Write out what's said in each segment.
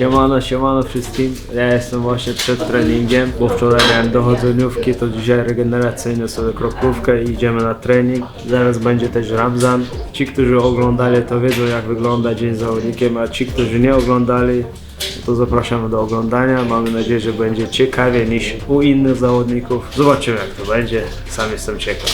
Siemano, siemano wszystkim. Ja jestem właśnie przed treningiem, bo wczoraj miałem dochodzeniówki, to dzisiaj regeneracyjne sobie kroplówkę i idziemy na trening. Zaraz będzie też Ramzan. Ci, którzy oglądali, to wiedzą, jak wygląda dzień z zawodnikiem, a ci, którzy nie oglądali, to zapraszamy do oglądania. Mamy nadzieję, że będzie ciekawie niż u innych zawodników. Zobaczymy, jak to będzie. Sam jestem ciekaw.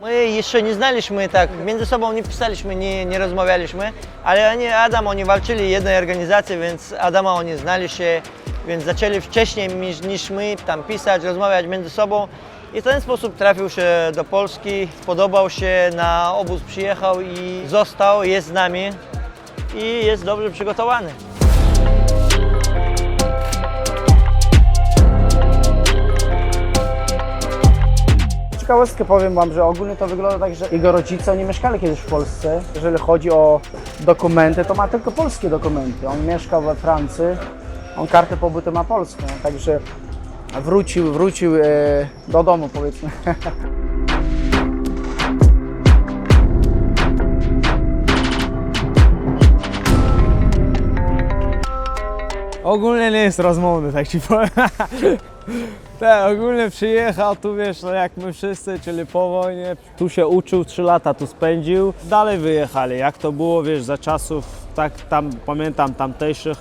My jeszcze nie znaliśmy tak, między sobą nie pisaliśmy, nie rozmawialiśmy, ale oni walczyli w jednej organizacji, więc Adama oni znali się, więc zaczęli wcześniej niż my tam pisać, rozmawiać między sobą i w ten sposób trafił się do Polski, spodobał się, na obóz przyjechał i został, jest z nami i jest dobrze przygotowany. Ciekawostkę powiem wam, że ogólnie to wygląda tak, że jego rodzice nie mieszkali kiedyś w Polsce. Jeżeli chodzi o dokumenty, to ma tylko polskie dokumenty. On mieszkał we Francji, on kartę pobytu ma polską, także wrócił do domu, powiedzmy. Ogólnie nie jest rozmowny, tak ci powiem. Tak, ogólnie przyjechał tu, wiesz, no jak my wszyscy, czyli po wojnie. Tu się uczył, 3 lata tu spędził. Dalej wyjechali, jak to było, wiesz, za czasów, tak tam pamiętam tamtejszych,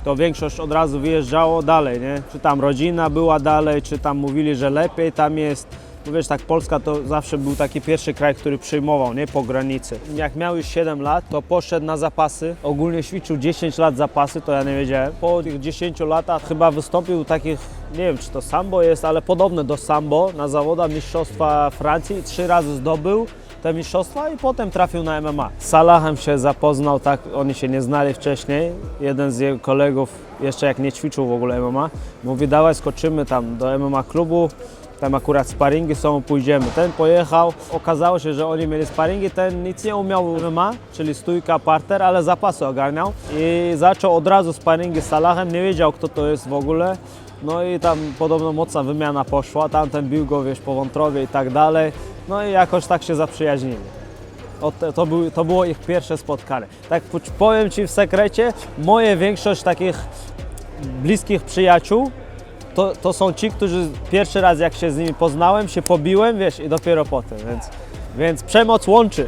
to większość od razu wyjeżdżało dalej, nie? Czy tam rodzina była dalej, czy tam mówili, że lepiej tam jest. No wiesz, tak Polska to zawsze był taki pierwszy kraj, który przyjmował, nie, po granicy. Jak miał już 7 lat, to poszedł na zapasy. Ogólnie ćwiczył 10 lat zapasy, to ja nie wiedziałem. Po tych 10 latach chyba wystąpił takich, nie wiem czy to sambo jest, ale podobne do sambo na zawodach mistrzostwa Francji. 3 razy zdobył te mistrzostwa i potem trafił na MMA. Z Salahem się zapoznał, tak, oni się nie znali wcześniej. Jeden z jego kolegów, jeszcze jak nie ćwiczył w ogóle MMA, mówi dawaj skoczymy tam do MMA klubu. Tam akurat sparingi są, pójdziemy. Ten pojechał, okazało się, że oni mieli sparingi, ten nic nie umiał w MMA, czyli stójka, parter, ale zapasy ogarniał i zaczął od razu sparingi z Salahem, nie wiedział kto to jest w ogóle. No i tam podobno mocna wymiana poszła, tamten bił go, wiesz, po wątrobie i tak dalej. No i jakoś tak się zaprzyjaźnili. To było ich pierwsze spotkanie. Tak powiem Ci w sekrecie, moje większość takich bliskich przyjaciół to są ci, którzy pierwszy raz jak się z nimi poznałem, się pobiłem, wiesz, i dopiero potem, więc przemoc łączy.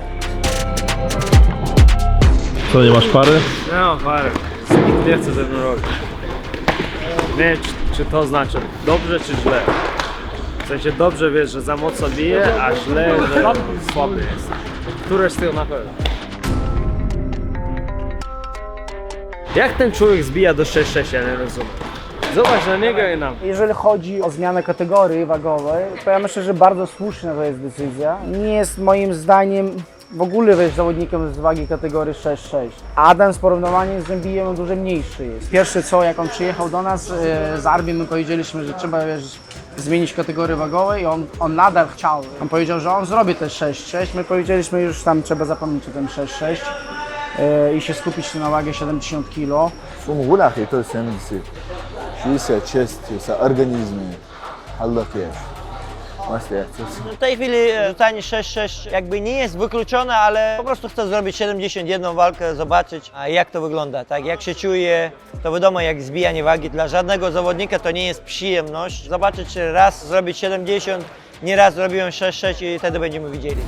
Co, nie masz pary? Nie mam pary. Nikt nie chce ze mną robić. Nie wiem, czy to znaczy dobrze, czy źle. W sensie dobrze wiesz, że za mocno bije, a źle, że słaby jest. Któreś z tego na pewno. Jak ten człowiek zbija do 6-6, ja nie rozumiem. Zobacz na niego i nam. Jeżeli chodzi o zmianę kategorii wagowej, to ja myślę, że bardzo słuszna to jest decyzja. Nie jest moim zdaniem w ogóle wiesz, zawodnikiem z wagi kategorii 6-6. Adam z porównaniem z Zembijem dużo mniejszy jest. Pierwsze co, jak on przyjechał do nas z Arbii, my powiedzieliśmy, że trzeba wiesz, zmienić kategorię wagową i on nadal chciał. On powiedział, że on zrobi te 6-6. My powiedzieliśmy już tam trzeba zapomnieć o tym 6-6 i się skupić na wagę 70 kg. ونقول أخي تو سنسي شو يسا تشست يسا أورجانيزمي الله كيف ما W tej chwili rzucanie 6-6 jakby nie jest wykluczone, ale po prostu chcę zrobić 71 walkę, zobaczyć jak to wygląda, tak? Jak się czuje, to wiadomo jak zbijanie wagi dla żadnego zawodnika to nie jest przyjemność. Zobaczyć raz zrobić 70, nie raz zrobiłem 6-6 i wtedy będziemy widzieli.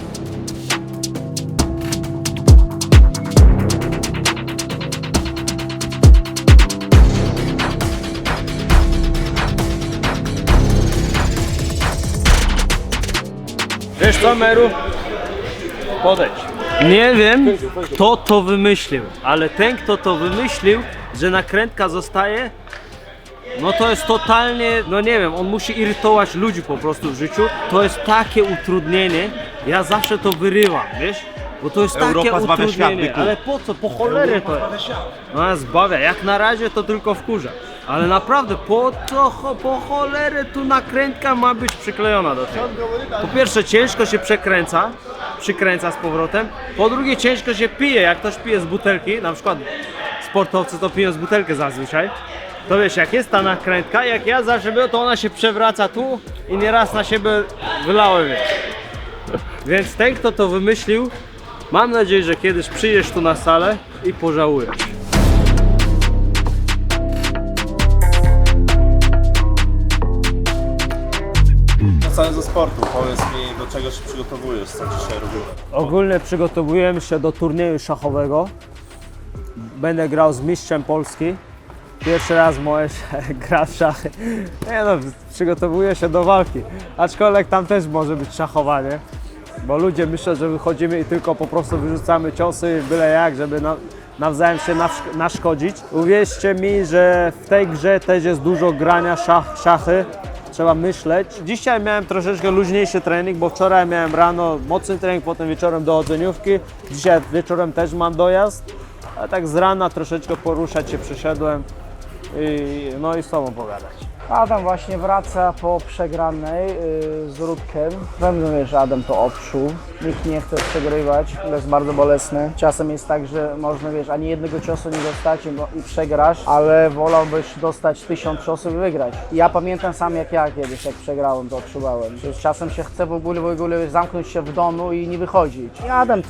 Wiesz co, Meru? Podejdź. Nie wiem, kto to wymyślił, ale ten, kto to wymyślił, że nakrętka zostaje, no to jest totalnie, no nie wiem, on musi irytować ludzi po prostu w życiu. To jest takie utrudnienie, ja zawsze to wyrywam, wiesz? Bo to jest takie utrudnienie, ale po co? Po cholerę to jest. No zbawia, jak na razie to tylko wkurza. Ale naprawdę, po co, po cholerę tu nakrętka ma być przyklejona do tego? Po pierwsze ciężko się przykręca z powrotem. Po drugie ciężko się pije, jak ktoś pije z butelki, na przykład sportowcy to piją z butelki zazwyczaj. To wiesz, jak jest ta nakrętka, jak ja zawsze to ona się przewraca tu i nieraz na siebie wylałem, wiesz. Więc ten, kto to wymyślił, mam nadzieję, że kiedyś przyjdziesz tu na salę i pożałujesz. Wracając do sportu, powiedz mi, do czego się przygotowujesz, co dzisiaj robisz? Ogólnie przygotowujemy się do turnieju szachowego. Będę grał z mistrzem Polski. Pierwszy raz moje gra w szachy. Nie no, przygotowuję się do walki. Aczkolwiek tam też może być szachowanie. Bo ludzie myślą, że wychodzimy i tylko po prostu wyrzucamy ciosy byle jak, żeby nawzajem się naszkodzić. Uwierzcie mi, że w tej grze też jest dużo grania szachy. Trzeba myśleć. Dzisiaj miałem troszeczkę luźniejszy trening, bo wczoraj miałem rano mocny trening, potem wieczorem dochodzeniówki. Dzisiaj wieczorem też mam dojazd. A tak z rana troszeczkę poruszać się przyszedłem no i z tobą pogadać. Adam właśnie wraca po przegranej z Rudkiem. Pewnie wiesz, Adam to odczuł. Nikt nie chce przegrywać, to jest bardzo bolesne. Czasem jest tak, że można, wiesz, ani jednego ciosu nie dostać i przegrasz, ale wolałbyś dostać 1000 ciosów i wygrać. I ja pamiętam sam jak ja kiedyś, jak przegrałem, to odczuwałem. Że czasem się chce w ogóle zamknąć się w domu i nie wychodzić. I Adam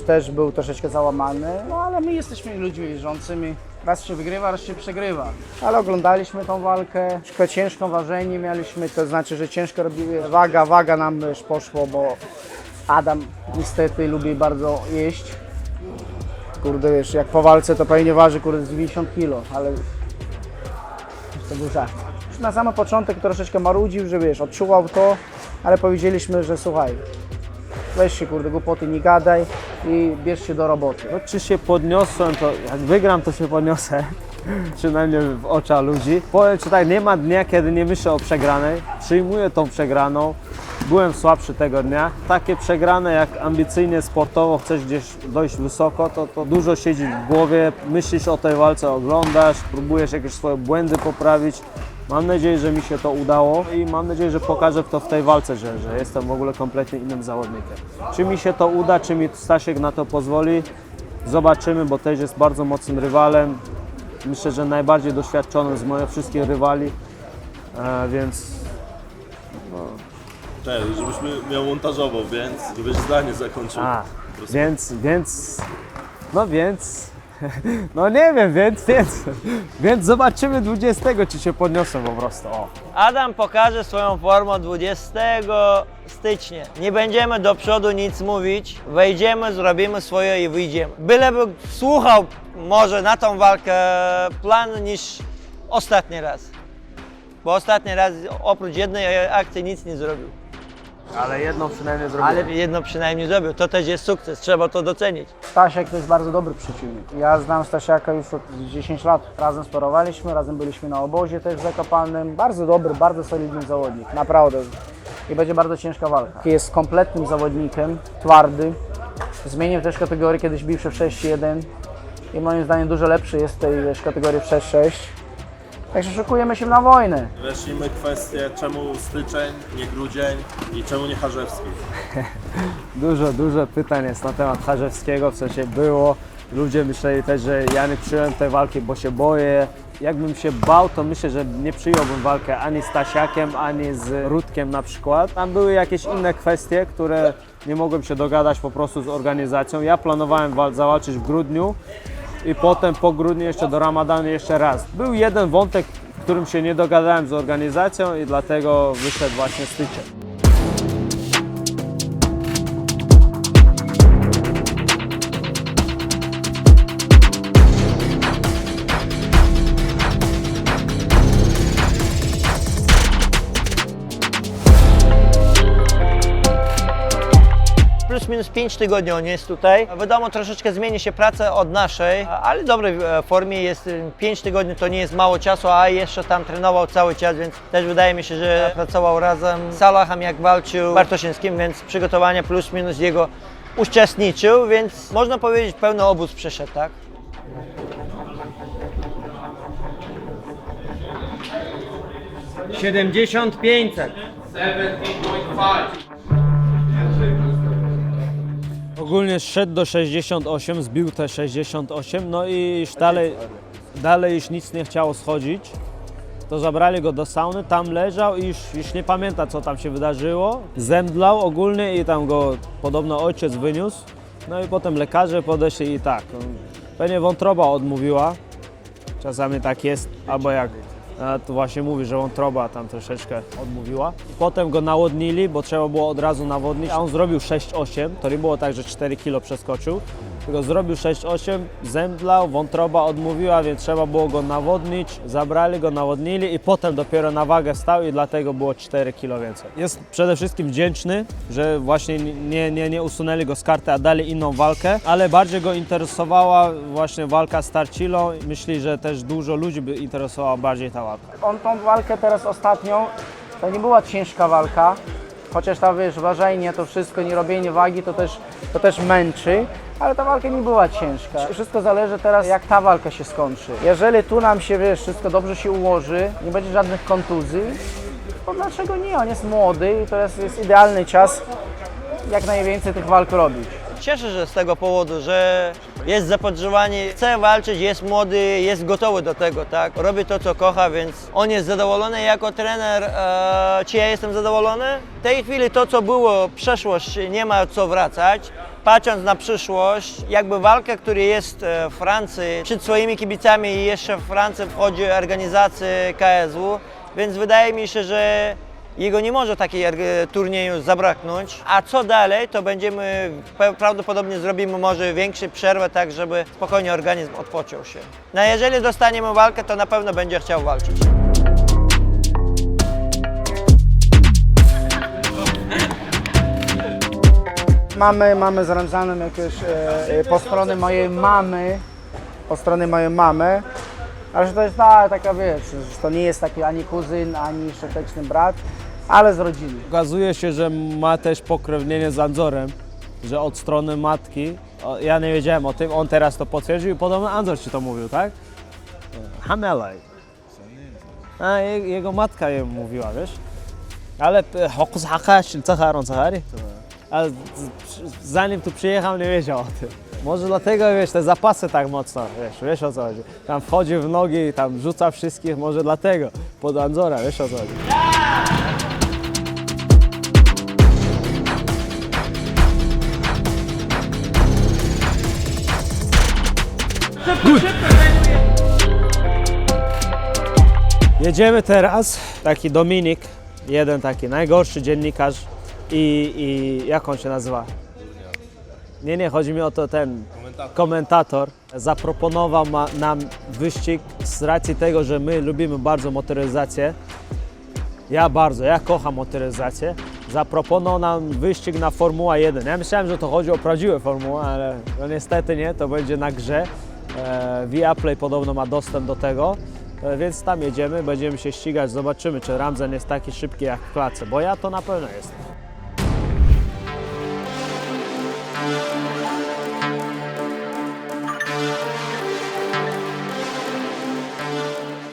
też był troszeczkę załamany, no ale my jesteśmy ludźmi wierzącymi. Raz się wygrywa, raz się przegrywa. Ale oglądaliśmy tą walkę, ciężką ważenie mieliśmy, to znaczy, że ciężko robimy. Waga nam już poszło, bo Adam niestety lubi bardzo jeść. Kurde, wiesz, jak po walce to pewnie waży, kurde, z 90 kg, ale to był żart. Już na sam początek troszeczkę marudził, że wiesz, odczuwał to, ale powiedzieliśmy, że słuchaj, weź się, kurde, głupoty nie gadaj i bierz się do roboty. No, czy się podniosłem, to jak wygram, to się podniosę. Przynajmniej w oczach ludzi. Powiem Ci tak, nie ma dnia, kiedy nie myślę o przegranej. Przyjmuję tą przegraną. Byłem słabszy tego dnia. Takie przegrane, jak ambicyjnie, sportowo chcesz gdzieś dojść wysoko, to dużo siedzi w głowie. Myślisz o tej walce, oglądasz, próbujesz jakieś swoje błędy poprawić. Mam nadzieję, że mi się to udało i mam nadzieję, że pokażę to w tej walce, że jestem w ogóle kompletnie innym zawodnikiem. Czy mi się to uda, czy mi Stasiek na to pozwoli, zobaczymy, bo też jest bardzo mocnym rywalem. Myślę, że najbardziej doświadczonym z moich wszystkich rywali, więc Cześć, żebyśmy miał montażowo, więc żebyś zdanie zakończył. no nie wiem, więc zobaczymy 20, czy się podniosę po prostu. O. Adam pokaże swoją formę 20 stycznia. Nie będziemy do przodu nic mówić, wejdziemy, zrobimy swoje i wyjdziemy. Byleby słuchał może na tą walkę plan niż ostatni raz. Bo ostatni raz oprócz jednej akcji nic nie zrobił. Ale jedną przynajmniej zrobiłem. Ale jedno przynajmniej zrobił. To też jest sukces, trzeba to docenić. Stasiek to jest bardzo dobry przeciwnik. Ja znam Stasiaka już od 10 lat. Razem sparowaliśmy, razem byliśmy na obozie też w Zakopanem. Bardzo dobry, bardzo solidny zawodnik, naprawdę. I będzie bardzo ciężka walka. Jest kompletnym zawodnikiem, twardy. Zmienił też kategorię, kiedyś bił się w 6-1. I moim zdaniem dużo lepszy jest w tej kategorii w 6-6. Także szykujemy się na wojnę. Wyjaśnijmy kwestię, czemu styczeń, nie grudzień i czemu nie Charzewski. Dużo pytań jest na temat Charzewskiego, w sensie było. Ludzie myśleli też, że ja nie przyjąłem tej walki, bo się boję. Jakbym się bał, to myślę, że nie przyjąłbym walkę ani z Tasiakiem, ani z Rudkiem na przykład. Tam były jakieś inne kwestie, które nie mogłem się dogadać po prostu z organizacją. Ja planowałem zawalczyć w grudniu i potem po grudniu jeszcze do Ramadanu jeszcze raz. Był jeden wątek, w którym się nie dogadałem z organizacją i dlatego wyszedł właśnie styczeń. Plus minus 5 tygodni on jest tutaj. Wiadomo, troszeczkę zmieni się praca od naszej, ale w dobrej formie jest 5 tygodni, to nie jest mało czasu, a jeszcze tam trenował cały czas, więc też wydaje mi się, że pracował razem z Salachem, jak walczył Bartoszyńskim, więc przygotowania plus minus jego uczestniczył, więc można powiedzieć pełny obóz przeszedł, tak? Ogólnie szedł do 68, zbił te 68, no i już dalej dalej już nic nie chciało schodzić, to zabrali go do sauny, tam leżał i już nie pamięta, co tam się wydarzyło. Zemdlał ogólnie i tam go podobno ojciec wyniósł. No i potem lekarze podeszli i tak, pewnie wątroba odmówiła. Czasami tak jest, albo jak to właśnie mówi, że wątroba tam troszeczkę odmówiła. Potem go nawodnili, bo trzeba było od razu nawodnić, a on zrobił 6,8, to nie było tak, że 4 kg przeskoczył, tylko zrobił 6,8, zemdlał, wątroba odmówiła, więc trzeba było go nawodnić, zabrali go, nawodnili i potem dopiero na wagę stał i dlatego było 4 kg więcej. Jest przede wszystkim wdzięczny, że właśnie nie usunęli go z karty, a dali inną walkę, ale bardziej go interesowała właśnie walka z Tarcillą. Myśli, że też dużo ludzi by interesowała bardziej ta walka. On tą walkę teraz ostatnią, to nie była ciężka walka, chociaż ta, wiesz, ważenie, to wszystko, nie robienie wagi, to też męczy, ale ta walka nie była ciężka. Wszystko zależy teraz, jak ta walka się skończy. Jeżeli tu nam się, wiesz, wszystko dobrze się ułoży, nie będzie żadnych kontuzji, to dlaczego nie? On jest młody i to jest idealny czas, jak najwięcej tych walk robić. Cieszę się z tego powodu, że jest zapotrzebowanie, chce walczyć, jest młody, jest gotowy do tego, tak? Robi to, co kocha, więc on jest zadowolony. Jako trener, czy ja jestem zadowolony? W tej chwili to, co było, przeszłość, nie ma co wracać. Patrząc na przyszłość, jakby walka, która jest w Francji, przed swoimi kibicami i jeszcze w Francji wchodzi organizacja KSW, więc wydaje mi się, że jego nie może takiego turnieju zabraknąć. A co dalej, to będziemy, prawdopodobnie zrobimy może większą przerwę, tak żeby spokojnie organizm odpoczął się. No jeżeli dostaniemy walkę, to na pewno będzie chciał walczyć. Mamy z Ramzanem jakieś po stronie mojej mamy, ale że to jest taka, wiesz, że to nie jest taki ani kuzyn, ani szlachetny brat, ale z rodziny. Okazuje się, że ma też pokrewnienie z Anzorem, że od strony matki, ja nie wiedziałem o tym, on teraz to potwierdził i podobno Anzor ci to mówił, tak? Hamelaj. A jego matka jemu mówiła, wiesz? Ale hokus haka, szylcachar, ale zanim tu przyjechał, nie wiedział o tym. Może dlatego, wiesz, te zapasy tak mocno, wiesz o co chodzi. Tam wchodzi w nogi, tam rzuca wszystkich, może dlatego, pod Anzora, wiesz o co chodzi. Jedziemy teraz, taki Dominik, jeden taki najgorszy dziennikarz i jak on się nazywa? Nie, chodzi mi o to, ten komentator zaproponował nam wyścig z racji tego, że my lubimy bardzo motoryzację. Ja kocham motoryzację. Zaproponował nam wyścig na Formuła 1. Ja myślałem, że to chodzi o prawdziwe Formułę, ale no niestety nie, to będzie na grze. Viaplay podobno ma dostęp do tego, więc tam jedziemy, będziemy się ścigać, zobaczymy, czy Ramzan jest taki szybki jak w klatce, bo ja to na pewno jestem.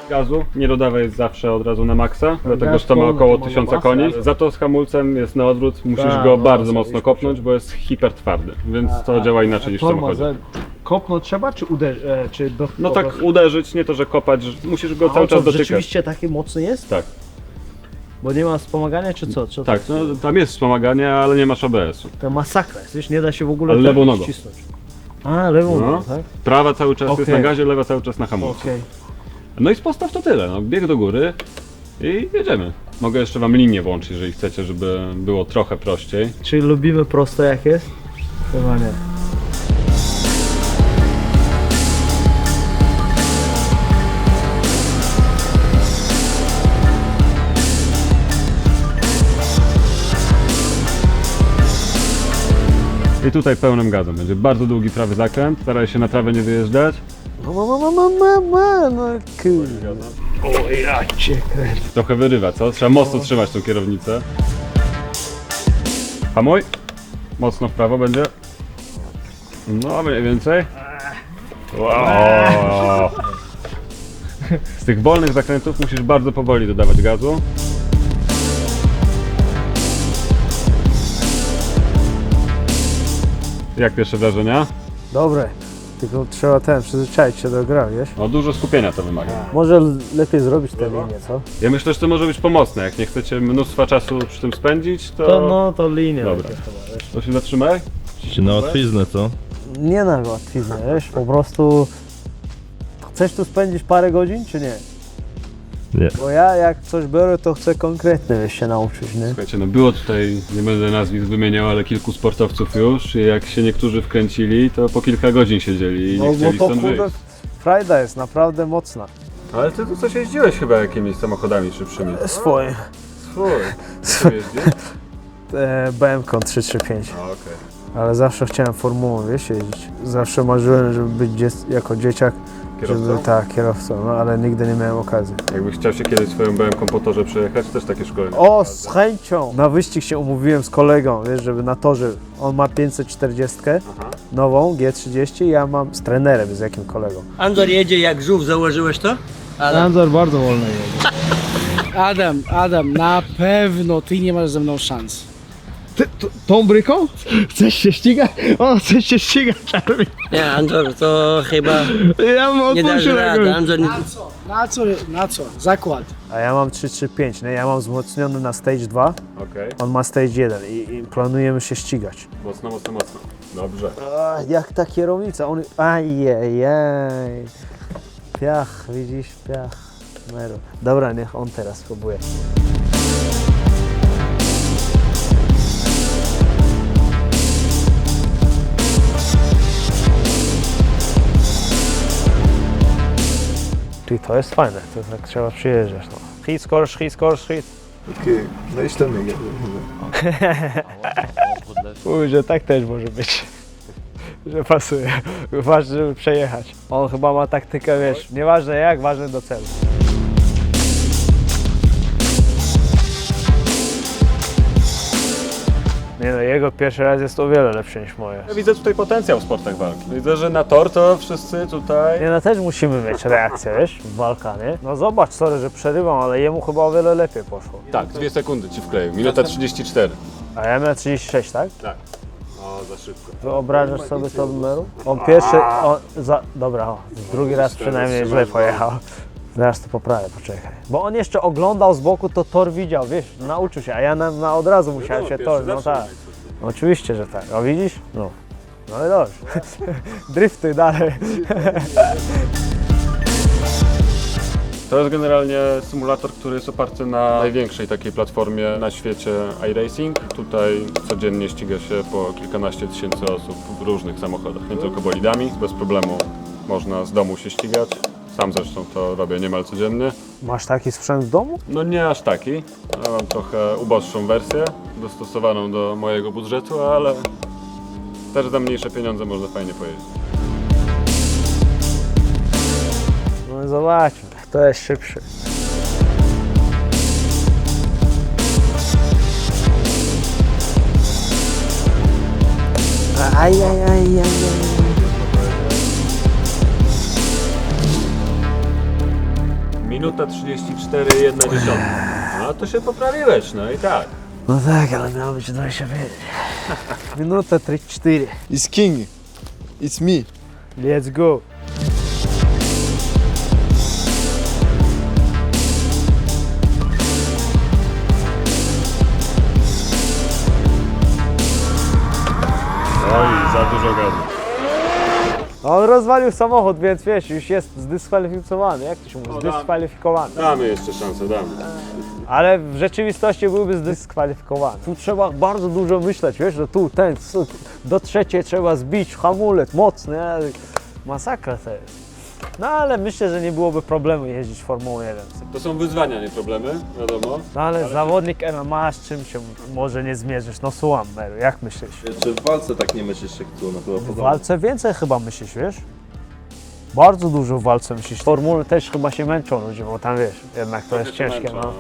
Gazu nie dodawaj zawsze od razu na maksa, dlatego że to ma około 1000 koni. Za to z hamulcem jest na odwrót, musisz go bardzo mocno kopnąć, bo jest hipertwardy, więc to działa inaczej niż w samochodzie. Kopnąć trzeba, czy uderzyć? No tak uderzyć, nie to, że kopać, musisz go cały czas dotykać. Rzeczywiście taki mocny jest? Tak, Bo nie ma wspomagania, czy co? tak, no, tam jest wspomaganie, ale nie masz ABS-u. To masakra jest, wiesz, nie da się w ogóle Ale lewą nogą. ścisnąć. A, lewą No. nogą, tak? Prawa cały czas jest Okej. na gazie, lewa cały czas na hamulcu. Okej. No i z postaw to tyle, no, bieg do góry i jedziemy. Mogę jeszcze wam linię włączyć, jeżeli chcecie, żeby było trochę prościej. Czyli lubimy prosto jak jest? Chyba nie. I tutaj pełnym gazem. Będzie bardzo długi prawy zakręt. Staraj się na trawę nie wyjeżdżać. No kurde. O ja cię kręcę. Trochę wyrywa, co? Trzeba mocno trzymać tą kierownicę. Hamuj. Mocno w prawo będzie. No, mniej więcej. Wow. Z tych wolnych zakrętów musisz bardzo powoli dodawać gazu. Jak pierwsze wrażenia? Dobre. Tylko trzeba przyzwyczaić się do gry, wiesz? No dużo skupienia to wymaga. Może lepiej zrobić tę linię, co? Ja myślę, że to może być pomocne. Jak nie chcecie mnóstwa czasu przy tym spędzić, to... To linia. Dobra. To się zatrzymaj? Czy na łatwiznę, co? Nie na łatwiznę, wiesz? Po prostu... Chcesz tu spędzić parę godzin, czy nie? Nie. Bo ja jak coś biorę, to chcę konkretnie wiesz, się nauczyć, nie? Słuchajcie, no było tutaj, nie będę nazwisk wymieniał, ale kilku sportowców już i jak się niektórzy wkręcili, to po kilka godzin siedzieli i nie chcieli to stąd wyjść. frajda jest naprawdę mocna. Ale ty tu coś jeździłeś chyba jakimiś samochodami szybszymi. Swoje. Swój. Co jeździsz? BMK 335. A, okej. Ale zawsze chciałem formułą, wiesz, jeździć. Zawsze marzyłem, żeby być jako dzieciak, Kierowcą? żeby tak, kierowcą, no ale nigdy nie miałem okazji. Jakbyś chciał się kiedyś swoją BM-ką po torze przejechać, też takie szkolenie. O, z chęcią! Na wyścig się umówiłem z kolegą, wiesz, żeby na torze, on ma 540, nową G30, ja mam z trenerem, z jakim kolegą. Andor jedzie jak żółw, założyłeś to? Andor bardzo wolno jedzie. Adam, na pewno ty nie masz ze mną szans. Tą bryką? Chcesz się ścigać? O, chcesz się ścigać, Czarny. Nie, Andor to chyba Ja mam nie dasz rady. Andor nie... Na co? Zakład. A ja mam 335, nie? Ja mam wzmocniony na stage 2, Okej. on ma stage 1 i planujemy się ścigać. Mocno, mocno, mocno. Dobrze. Jak ta kierownica, on... Ajajaj. Piach, widzisz, piach. Mero. Dobra, niech on teraz spróbuje. Czyli to jest fajne, to tak trzeba przyjeżdżać. No. Hit, scores. Okej, no i to mnie. Mówi, że tak też może być. Że pasuje. Ważne, żeby przejechać. On chyba ma taktykę, wiesz, nieważne jak, ważne do celu. Nie no, jego pierwszy raz jest o wiele lepszy niż moje. Ja widzę tutaj potencjał w sportach walki. Widzę, że na tor to wszyscy tutaj... Nie no, też musimy mieć reakcję, wiesz, walka, nie? No zobacz, sorry, że przerywam, ale jemu chyba o wiele lepiej poszło. Tak, 2 sekundy ci wkleił. Minuta 34. A ja miałem 36, tak? Tak. O, za szybko. Wyobrażasz sobie to numeru? On pierwszy, dobra, drugi raz przynajmniej źle pojechał. Zaraz to poprawię, poczekaj. Bo on jeszcze oglądał z boku, to tor widział, wiesz, nauczył się, a ja od razu musiałem się tor, no tak. Oczywiście, że tak. O widzisz? No. No i dobrze. Drifty dalej. To jest generalnie symulator, który jest oparty na największej takiej platformie na świecie iRacing. Tutaj codziennie ściga się po kilkanaście tysięcy osób w różnych samochodach, nie tylko bolidami. Bez problemu można z domu się ścigać. Sam zresztą to robię niemal codziennie. Masz taki sprzęt w domu? No nie aż taki. Ja mam trochę uboższą wersję, dostosowaną do mojego budżetu, ale też za mniejsze pieniądze można fajnie pojeździć. No i zobaczmy, kto jest szybszy. Ajajajajaj. Minuta 34,1. No to się poprawiłeś, no i tak. No tak, ale miało być 25. Minuta 34. It's king. It's me. Let's go. Oj, za dużo gazu. On rozwalił samochód, więc wiesz, już jest zdyskwalifikowany. Jak to się mówi? Zdyskwalifikowany. Damy jeszcze szansę, damy. Ale w rzeczywistości byłby zdyskwalifikowany. Tu trzeba bardzo dużo myśleć, wiesz, że tu do trzeciej trzeba zbić hamulec mocny. Masakra to jest. No ale myślę, że nie byłoby problemu jeździć Formułą 1. To są wyzwania, nie problemy, wiadomo. No ale zawodnik MMA z czym się może nie zmierzysz? No słucham, Meru, jak myślisz? Czy w walce tak nie myślisz jak tu? No chyba W podobnie. walce więcej chyba myślisz, wiesz? Bardzo dużo w walce myślisz. Formuły też chyba się męczą ludzie, bo tam wiesz, jednak to jest ciężkie, no.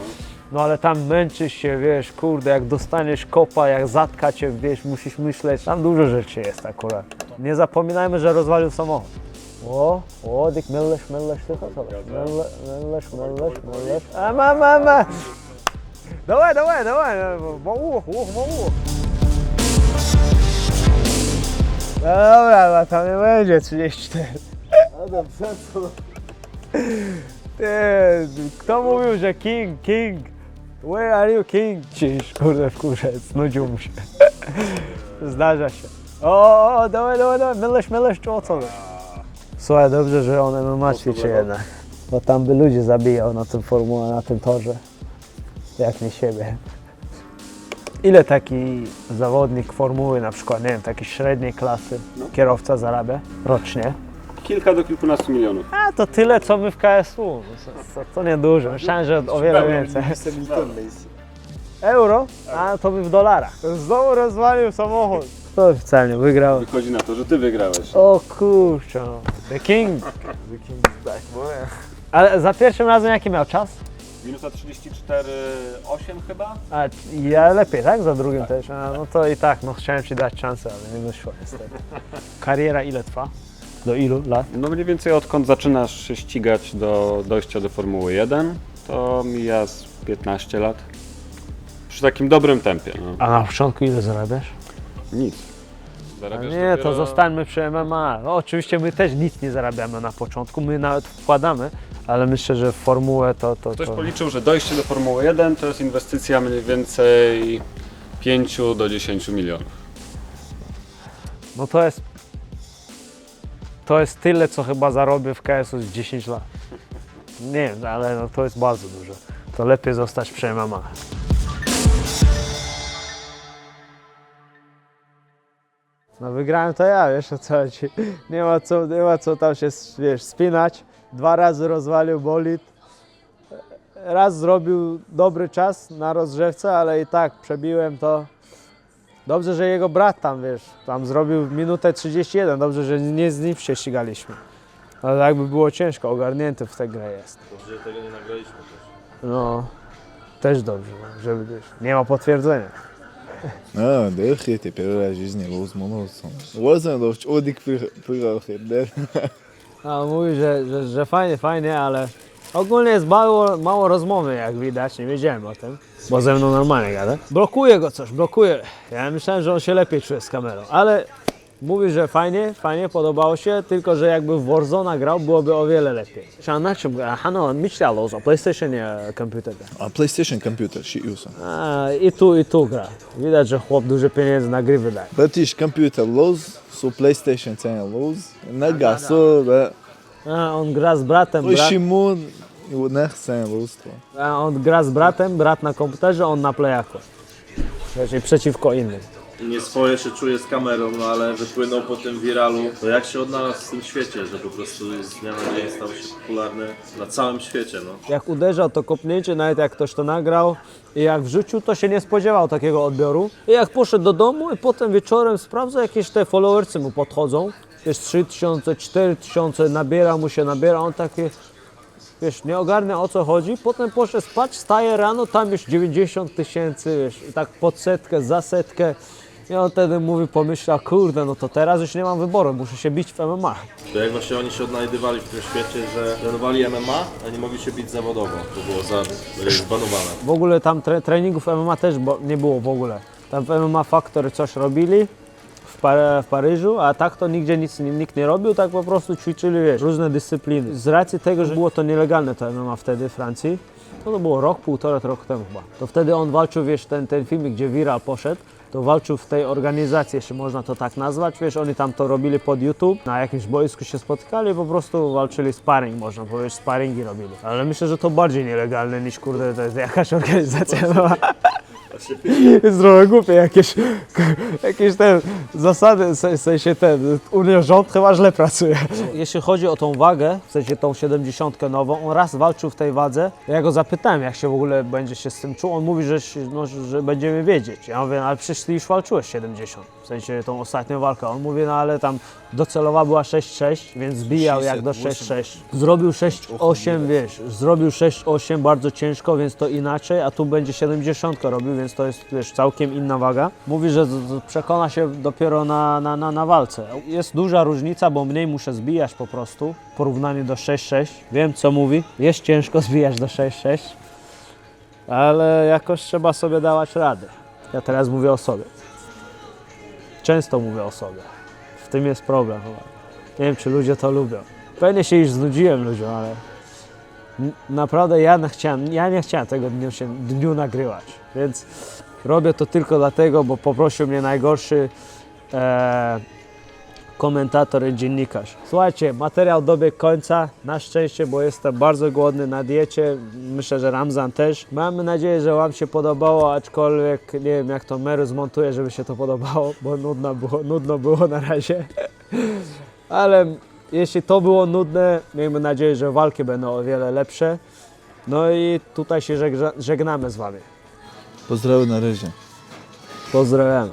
No ale tam męczysz się, wiesz, kurde, jak dostaniesz kopa, jak zatka cię, wiesz, musisz myśleć. Tam dużo rzeczy jest akurat. Nie zapominajmy, że rozwalił samochód. O, dik mellesz, tylko co? Mellesz. Mama. Dawaj, ma uch. No dobra, no to nie będzie 34. Adam, co? Ty, kto mówił, że king? Where are you king? Cisz, kurde, wkurzec, znudził mu się. Zdarza się. O, dawaj, myleś, czy o co? Słuchaj, dobrze, że on MMA ćwiczy jednak. Bo tam by ludzi zabijał na tym formułę, na tym torze. Jak nie siebie. Ile taki zawodnik formuły, na przykład, nie wiem, takiej średniej klasy kierowca zarabia rocznie? Kilka do kilkunastu milionów. A to tyle, co my w KSU. To niedużo. Myślałem, że o wiele więcej. Euro? A to by w dolarach. Znowu rozwalił samochód. Kto oficjalnie wygrał? Wychodzi na to, że ty wygrałeś. O kurczę. The King. Ale za pierwszym razem jaki miał czas? Minuta 34,8 chyba? A ja lepiej, tak? Za drugim też. A, no to i tak, no chciałem ci dać szansę, ale nie wyszło niestety. Kariera ile trwa? Do ilu lat? No mniej więcej odkąd zaczynasz się ścigać do dojścia do Formuły 1, to mija z 15 lat. Przy takim dobrym tempie. No. A na początku ile zarabiasz? Nic. A Zarabiasz nie, to dopiero... zostańmy przy MMA. No, oczywiście my też nic nie zarabiamy na początku, my nawet wkładamy, ale myślę, że w formułę to... Ktoś policzył, że dojście do Formuły 1 to jest inwestycja mniej więcej 5 do 10 milionów. No to jest tyle, co chyba zarobię w KS-u z 10 lat. Nie wiem, ale no to jest bardzo dużo. To lepiej zostać przy MMA. No wygrałem to ja, wiesz o co chodzi. Nie ma co tam się, wiesz, spinać. 2 razy rozwalił bolid. Raz zrobił dobry czas na rozgrzewce, ale i tak przebiłem to. Dobrze, że jego brat tam, wiesz, tam zrobił minutę 31. Dobrze, że nie z nim się ścigaliśmy. Ale jakby było ciężko, ogarnięty w tę grę jest. Dobrze, że tego nie nagraliśmy też. No, też dobrze, no, żeby wiesz, nie ma potwierdzenia. А, да ехай ты первый раз в жизни возмолился. Возможно, да чудик приехал, да? A on mówi, że fajnie, ale ogólnie jest mało rozmowy, jak widać, nie wiedziałem o tym, bo ze mną normalnie gada. Blokuje go coś, blokuje. Ja myślałem, że on się lepiej czuje z kamerą, ale mówi, że fajnie, podobało się, tylko że jakby w Warzona grał, byłoby o wiele lepiej. A na czym gra? Hano, myślał o PlayStation, nie komputer. А PlayStation компьютер, шиюса. A, i tu gra. Widać, że chłop duże pieniędzy na gry wydaje. Братиш, компьютер лоз, со PlayStation цена лоз, на гасо, да. A, on gra z bratem, Почему его нах цена лоз? brat na komputerze, on na playaku. Czyli przeciwko innym. Nieswoje się czuje z kamerą, no ale wypłynął po tym wiralu. To jak się odnalazł w tym świecie, że po prostu z dnia na dzień stał się popularny na całym świecie, no. Jak uderzał to kopnięcie, nawet jak ktoś to nagrał i jak wrzucił, to się nie spodziewał takiego odbioru. I jak poszedł do domu i potem wieczorem sprawdza, jakieś te followersy mu podchodzą. Jest 3000, 4000, nabiera, on taki, wiesz, nie ogarnia o co chodzi. Potem poszedł spać, staje rano, tam już 90 000, wiesz, i tak pod setkę, za setkę. I on wtedy mówi, pomyślał, kurde, no to teraz już nie mam wyboru, muszę się bić w MMA. To jak właśnie oni się odnajdywali w tym świecie, że trenowali MMA, a nie mogli się bić zawodowo. To było zbanowane. W ogóle tam treningów MMA też nie było w ogóle. Tam w MMA Factory coś robili w Paryżu, a tak to nigdzie nikt nie robił, tak po prostu ćwiczyli, wiesz, różne dyscypliny. Z racji tego, że było to nielegalne to MMA wtedy w Francji, to było rok, 1,5 roku temu chyba. To wtedy on walczył, wiesz, ten filmik, gdzie viral poszedł, to walczył w tej organizacji, jeśli można to tak nazwać, wiesz, oni tam to robili pod YouTube, na jakimś boisku się spotykali i po prostu walczyli sparring, można powiedzieć, sparingi robili. Ale myślę, że to bardziej nielegalne niż, kurde, to jest jakaś organizacja. Jest trochę głupie, jakieś te zasady, w sensie rząd chyba źle pracuje. Jeśli chodzi o tą wagę, w sensie tą 70 nową, on raz walczył w tej wadze, ja go zapytałem, jak się w ogóle będzie się z tym czuł, on mówi, że będziemy wiedzieć. Ja mówię, no, ale przecież ty już walczyłeś 70, w sensie tą ostatnią walkę. On mówi, no ale tam docelowa była 6,6, więc zbijał jak do 6,6. Zrobił 6,8, wiesz, zrobił 6,8 bardzo ciężko, więc to inaczej, a tu będzie 70 robił, więc to jest, wiesz, całkiem inna waga. Mówi, że przekona się dopiero na walce. Jest duża różnica, bo mniej muszę zbijać po prostu w porównaniu do 6,6. Wiem, co mówi, jest ciężko zbijać do 6,6, ale jakoś trzeba sobie dawać radę. Ja teraz mówię o sobie. Często mówię o sobie. W tym jest problem chyba. Nie wiem, czy ludzie to lubią. Pewnie się już znudziłem ludziom, ale naprawdę ja nie chciałem tego dniu nagrywać, więc robię to tylko dlatego, bo poprosił mnie najgorszy komentator i dziennikarz. Słuchajcie, materiał dobiegł końca, na szczęście, bo jestem bardzo głodny, na diecie, myślę, że Ramzan też. Mamy nadzieję, że Wam się podobało, aczkolwiek nie wiem, jak to Meru zmontuje, żeby się to podobało, bo nudno było na razie. Ale jeśli to było nudne, miejmy nadzieję, że walki będą o wiele lepsze. No i tutaj się żegnamy z Wami. Pozdrawiam na razie. Pozdrawiam.